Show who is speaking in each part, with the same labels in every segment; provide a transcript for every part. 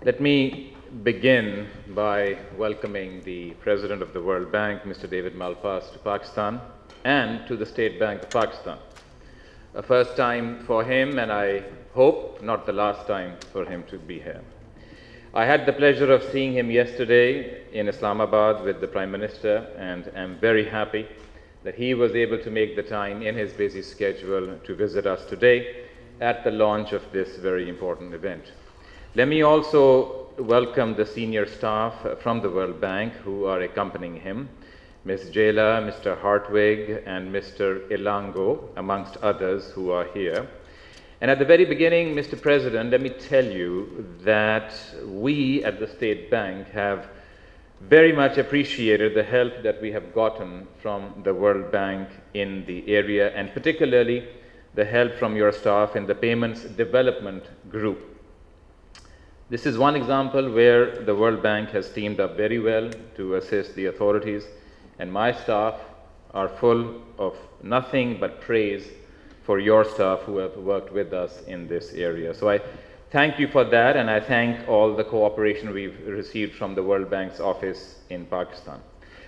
Speaker 1: Let me begin by welcoming the President of the World Bank, Mr. David Malpass, to Pakistan and to the State Bank of Pakistan. A first time for him, and I hope not the last time for him to be here. I had the pleasure of seeing him yesterday in Islamabad with the Prime Minister, and am very happy that he was able to make the time in his busy schedule to visit us today at the launch of this very important event. Let me also welcome the senior staff from the World Bank who are accompanying him, Ms. Jela, Mr. Hartwig, and Mr. Ilango, amongst others who are here. And at the very beginning, Mr. President, let me tell you that we at the State Bank have very much appreciated the help that we have gotten from the World Bank in the area, and particularly the help from your staff in the Payments Development Group. This is one example where the World Bank has teamed up very well to assist the authorities, and my staff are full of nothing but praise for your staff who have worked with us in this area. So I thank you for that, and I thank all the cooperation we've received from the World Bank's office in Pakistan.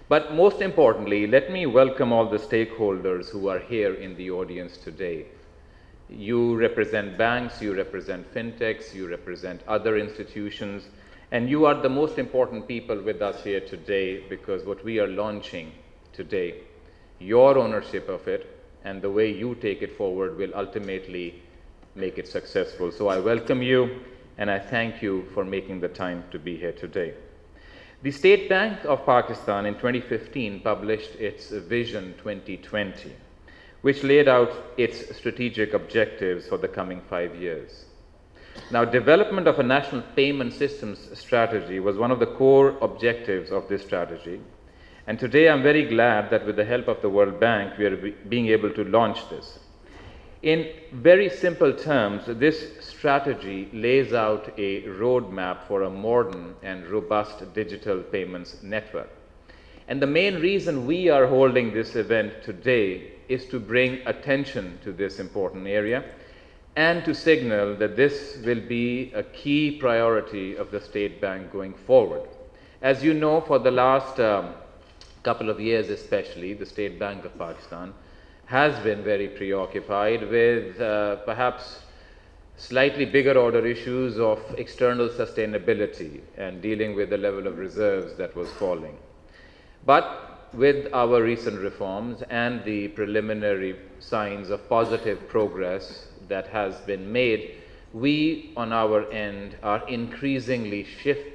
Speaker 1: But most importantly, let me welcome all the stakeholders who are here in the audience today. You represent banks, you represent fintechs, you represent other institutions, and you are the most important people with us here today, because what we are launching today, your ownership of it and the way you take it forward will ultimately make it successful. So I welcome you and I thank you for making the time to be here today. The State Bank of Pakistan in 2015 published its Vision 2020, which laid out its strategic objectives for the coming 5 years. Now, development of a national payment systems strategy was one of the core objectives of this strategy. And today I'm very glad that with the help of the World Bank, we are being able to launch this. In very simple terms, this strategy lays out a roadmap for a modern and robust digital payments network. And the main reason we are holding this event today is to bring attention to this important area and to signal that this will be a key priority of the State Bank going forward. As you know, for the last couple of years especially, the State Bank of Pakistan has been very preoccupied with perhaps slightly bigger order issues of external sustainability and dealing with the level of reserves that was falling. But with our recent reforms and the preliminary signs of positive progress that has been made, we on our end are increasingly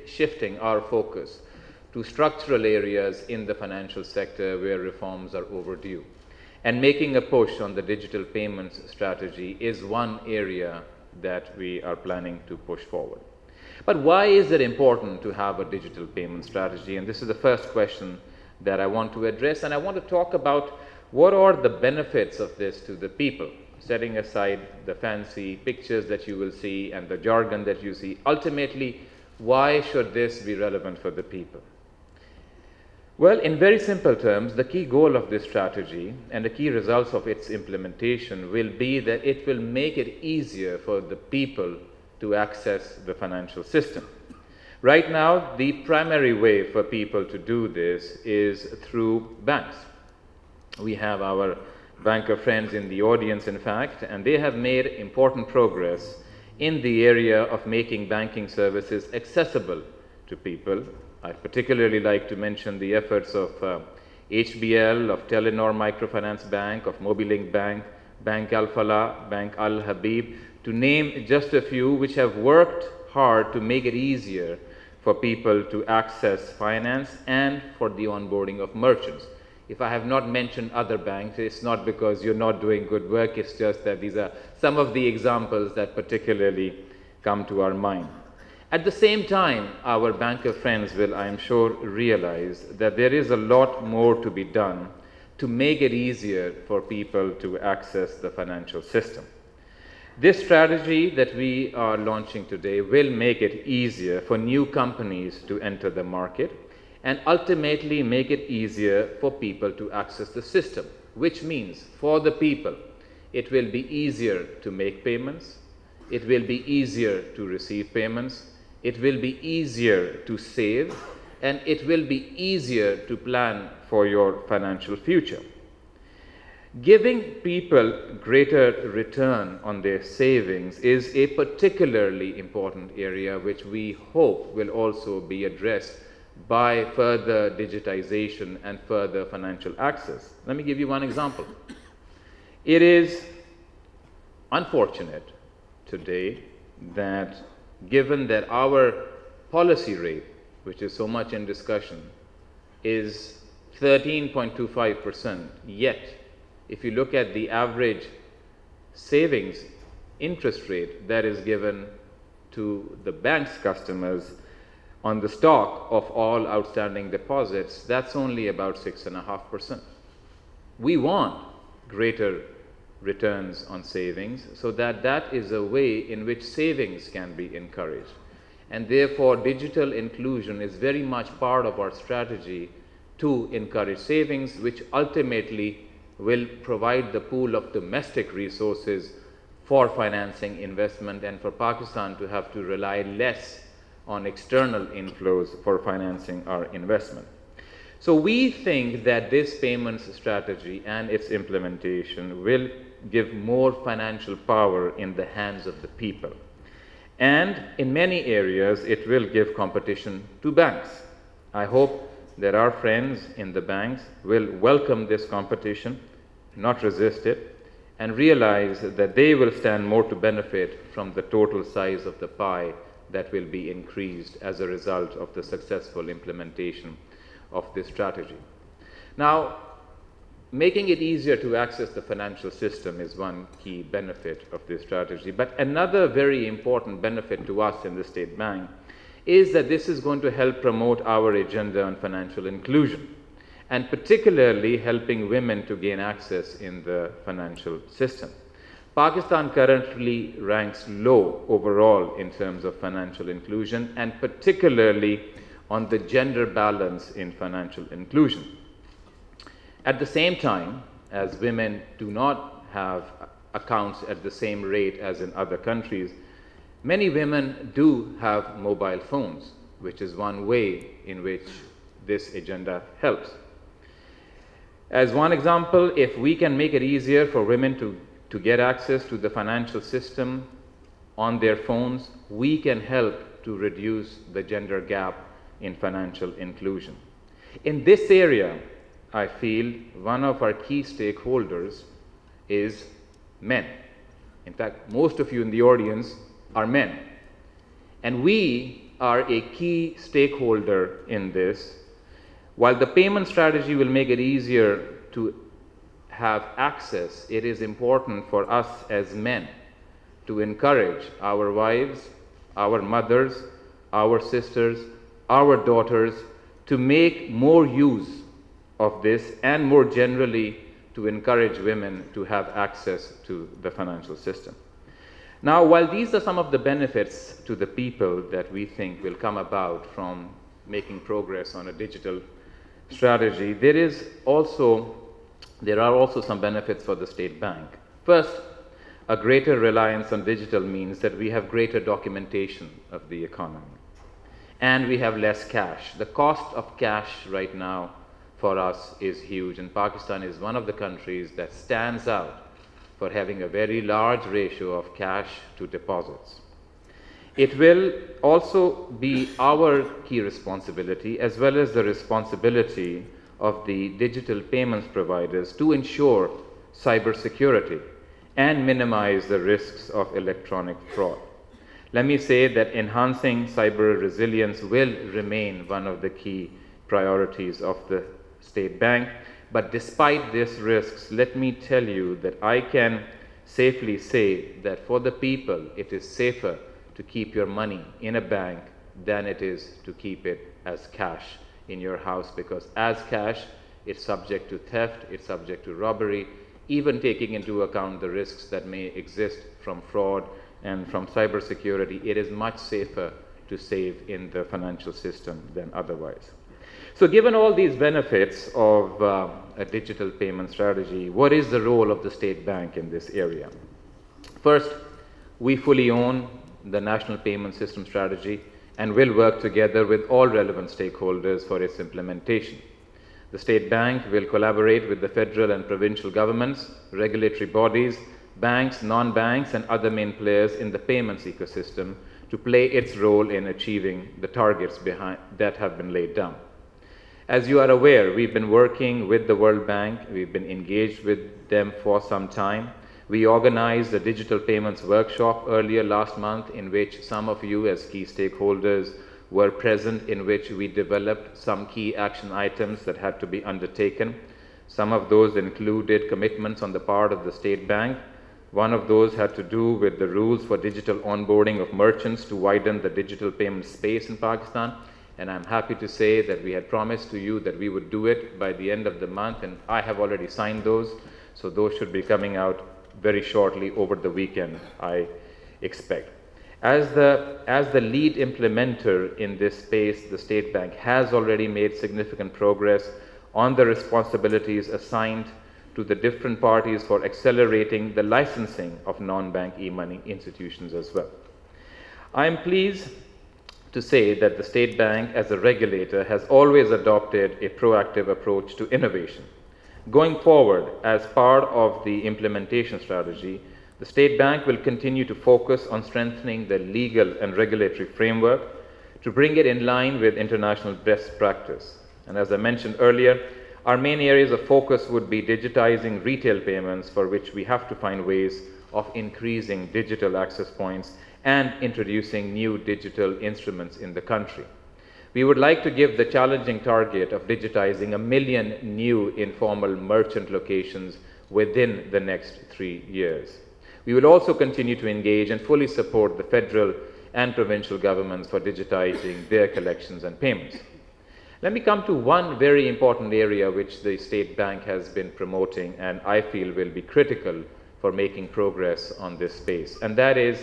Speaker 1: shifting our focus to structural areas in the financial sector where reforms are overdue. And making a push on the digital payments strategy is one area that we are planning to push forward. But why is it important to have a digital payment strategy? And this is the first question that I want to address, and I want to talk about what are the benefits of this to the people, setting aside the fancy pictures that you will see and the jargon that you see. Ultimately, why should this be relevant for the people? Well, in very simple terms, the key goal of this strategy and the key results of its implementation will be that it will make it easier for the people to access the financial system. Right now, the primary way for people to do this is through banks. We have our banker friends in the audience, in fact, and they have made important progress in the area of making banking services accessible to people. I'd particularly like to mention the efforts of HBL, of Telenor Microfinance Bank, of Mobilink Bank, Bank Al Falah, Bank Al Habib, to name just a few, which have worked hard to make it easier for people to access finance and for the onboarding of merchants. If I have not mentioned other banks, it's not because you're not doing good work, it's just that these are some of the examples that particularly come to our mind. At the same time, our banker friends will, I am sure, realize that there is a lot more to be done to make it easier for people to access the financial system. This strategy that we are launching today will make it easier for new companies to enter the market and ultimately make it easier for people to access the system, which means for the people, it will be easier to make payments, it will be easier to receive payments, it will be easier to save, and it will be easier to plan for your financial future. Giving people greater return on their savings is a particularly important area which we hope will also be addressed by further digitization and further financial access. Let me give you one example. It is unfortunate today that, given that our policy rate, which is so much in discussion, is 13.25%, yet if you look at the average savings interest rate that is given to the bank's customers on the stock of all outstanding deposits, that's only about 6.5%. We want greater returns on savings so that that is a way in which savings can be encouraged. And therefore, digital inclusion is very much part of our strategy to encourage savings, which ultimately will provide the pool of domestic resources for financing investment, and for Pakistan to have to rely less on external inflows for financing our investment. So we think that this payments strategy and its implementation will give more financial power in the hands of the people. And in many areas, it will give competition to banks. I hope that our friends in the banks will welcome this competition, not resist it, and realize that they will stand more to benefit from the total size of the pie that will be increased as a result of the successful implementation of this strategy. Now, making it easier to access the financial system is one key benefit of this strategy. But another very important benefit to us in the State Bank is that this is going to help promote our agenda on financial inclusion, and particularly helping women to gain access in the financial system. Pakistan currently ranks low overall in terms of financial inclusion, and particularly on the gender balance in financial inclusion. At the same time, as women do not have accounts at the same rate as in other countries, many women do have mobile phones, which is one way in which this agenda helps. As one example, if we can make it easier for women to get access to the financial system on their phones, we can help to reduce the gender gap in financial inclusion. In this area, I feel one of our key stakeholders is men. In fact, most of you in the audience are men. And we are a key stakeholder in this. While the payment strategy will make it easier to have access, it is important for us as men to encourage our wives, our mothers, our sisters, our daughters to make more use of this, and more generally to encourage women to have access to the financial system. Now, while these are some of the benefits to the people that we think will come about from making progress on a digital strategy, there are also some benefits for the State Bank. First, a greater reliance on digital means that we have greater documentation of the economy, and we have less cash. The cost of cash right now for us is huge, and Pakistan is one of the countries that stands out for having a very large ratio of cash to deposits. It will also be our key responsibility, as well as the responsibility of the digital payments providers, to ensure cybersecurity and minimize the risks of electronic fraud. Let me say that enhancing cyber resilience will remain one of the key priorities of the State Bank. But despite these risks, let me tell you that I can safely say that for the people, it is safer to keep your money in a bank than it is to keep it as cash in your house, because as cash, it's subject to theft, it's subject to robbery, even taking into account the risks that may exist from fraud and from cybersecurity. It is much safer to save in the financial system than otherwise. So given all these benefits of a digital payment strategy, what is the role of the State Bank in this area? First, we fully own the National Payment System Strategy, and will work together with all relevant stakeholders for its implementation. The State Bank will collaborate with the federal and provincial governments, regulatory bodies, banks, non-banks, and other main players in the payments ecosystem to play its role in achieving the targets that have been laid down. As you are aware, we've been working with the World Bank. We've been engaged with them for some time. We organized a digital payments workshop earlier last month in which some of you as key stakeholders were present, in which we developed some key action items that had to be undertaken. Some of those included commitments on the part of the State Bank. One of those had to do with the rules for digital onboarding of merchants to widen the digital payment space in Pakistan. And I'm happy to say that we had promised to you that we would do it by the end of the month, and I have already signed those. So those should be coming out very shortly over the weekend, I expect. As the lead implementer in this space, the State Bank has already made significant progress on the responsibilities assigned to the different parties for accelerating the licensing of non-bank e-money institutions as well. I am pleased to say that the State Bank as a regulator has always adopted a proactive approach to innovation. Going forward, as part of the implementation strategy, the State Bank will continue to focus on strengthening the legal and regulatory framework to bring it in line with international best practice. And as I mentioned earlier, our main areas of focus would be digitizing retail payments, for which we have to find ways of increasing digital access points and introducing new digital instruments in the country. We would like to give the challenging target of digitizing 1 million new informal merchant locations within the next 3 years. We will also continue to engage and fully support the federal and provincial governments for digitizing their collections and payments. Let me come to one very important area which the State Bank has been promoting and I feel will be critical for making progress on this space, and that is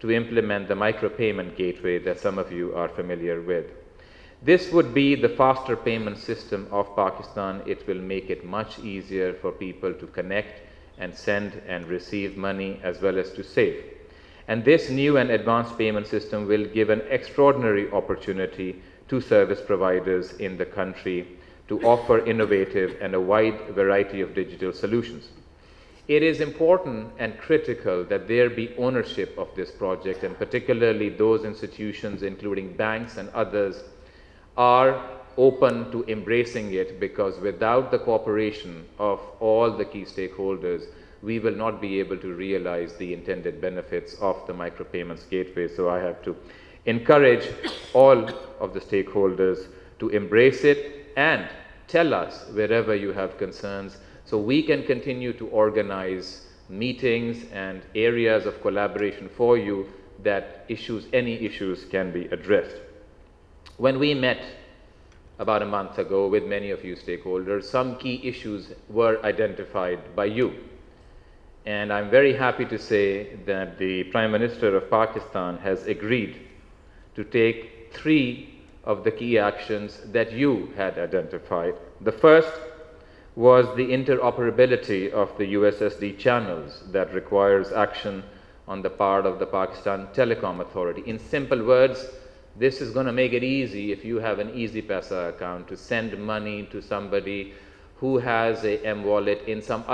Speaker 1: to implement the micropayment gateway that some of you are familiar with. This would be the faster payment system of Pakistan. It will make it much easier for people to connect and send and receive money as well as to save. And this new and advanced payment system will give an extraordinary opportunity to service providers in the country to offer innovative and a wide variety of digital solutions. It is important and critical that there be ownership of this project, and particularly those institutions, including banks and others, are open to embracing it, because without the cooperation of all the key stakeholders, we will not be able to realize the intended benefits of the micropayments gateway. So I have to encourage all of the stakeholders to embrace it and tell us wherever you have concerns, so we can continue to organize meetings and areas of collaboration for you that any issues can be addressed. When we met about a month ago with many of you stakeholders, some key issues were identified by you. And I'm very happy to say that the Prime Minister of Pakistan has agreed to take 3 of the key actions that you had identified. The first was the interoperability of the USSD channels that requires action on the part of the Pakistan Telecom Authority. In simple words, this is going to make it easy if you have an EasyPaisa account to send money to somebody who has a M-wallet in some